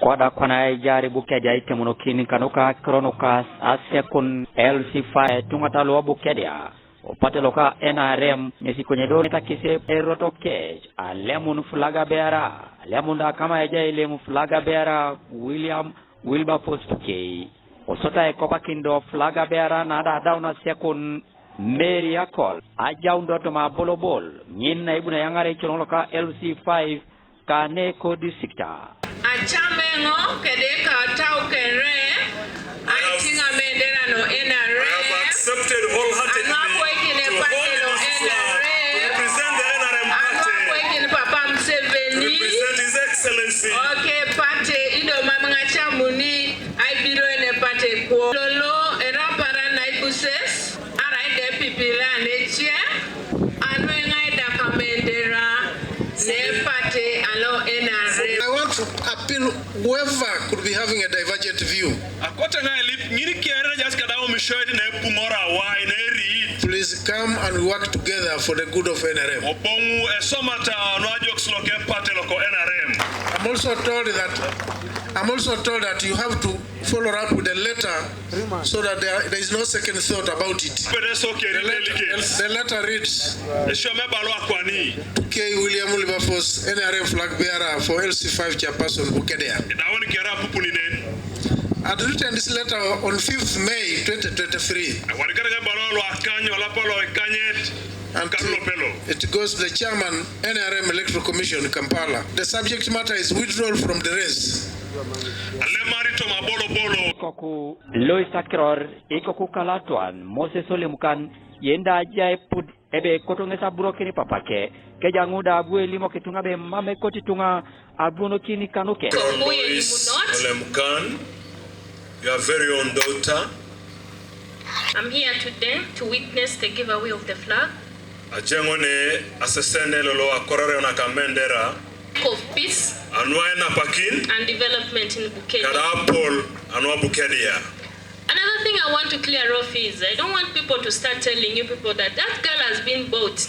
Kwada kwana jari Bukedea ite munokini Kanuka Kanuka asekun LC5 tungatalo Bukedea opate Loka NRM nyesi kwenye doni takise erotoke alemun flaga beara alemunda kama eje ilemu flaga beara Wilberforce K osota ekopa kindo flaga beara nada dauna sekun Mary Akol ajaundo to ma bolobol nyina ibuna yangare choloka LC5 Kaneko districta Achamengo kedeka tau kere aitinga Emendera no NRA. I have accepted wholeheartedly to represent the NRM party, represent His Excellency. Okay, party ido mamanga chamuni aibiro ene party ko lolo era para naibuses ara ide pipila neche anwenga ida Emendera ne party alo NRA. I want to appeal whoever could be having a divergent view. Please come and work together for the good of NRM. I'm also told that you have to follow up with a letter so that there is no second thought about it. The letter reads to K. William Wilberforce, NRM flag bearer for LC5 chairperson Bukedea. I'd written this letter on 5th May 2023. And it goes to the chairman, NRM Electoral Commission, Kampala. The subject matter is withdrawal from the race. Koku Lois Akror, Ikoku Kalatuan, Moses Solimukan, Yenda Jai put ebe kotongesa burokini papake, Kejanguda Bue Limo Kitunga Mame Kotitunga Abuno Kini Kanuke. Solimukan, your very own daughter. I'm here today to witness the giveaway of the flag. Ajengone asesene lolo akorare ona Emendera Of peace anwaena pakin and development in Bukedea. Kadapol anwa Bukedea. Another thing I want to clear off is I don't want people to start telling you people that girl has been bought.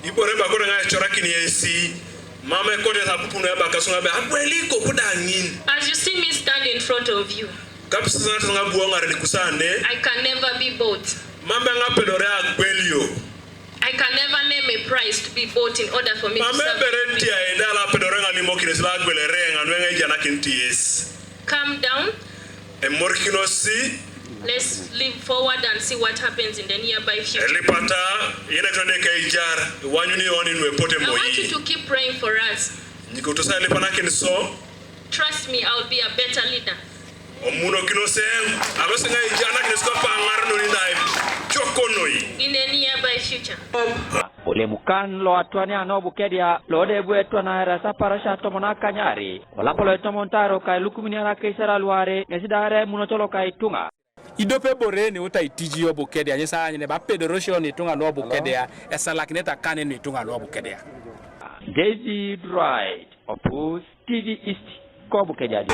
Ibore ba korenga chorakini yesi mama kote za pupuno eba kasunga be akweli ko kudangin. As you see me stand in front of you, I can never be bought. Mama ngapedore akwelio. I can never name a price to be bought in order for me to serve. Calm down. Let's live forward and see what happens in the nearby future. I want you to keep praying for us. Trust me, I'll be a better leader. In the nearby future. Olemukan lo atwani ano Bukedea lo debwe twana rasa parasha tomona kanyari olapolo tomontaro kai lukumini ana kaisara luare nesidare munotolo kai tunga idope boreni uta itiji Bukedea nyesa nyine ba pedorosho ni tunga no Bukedea esalakineta kane ni tunga no Bukedea. Daisy Drive opus TV East ko Bukedea.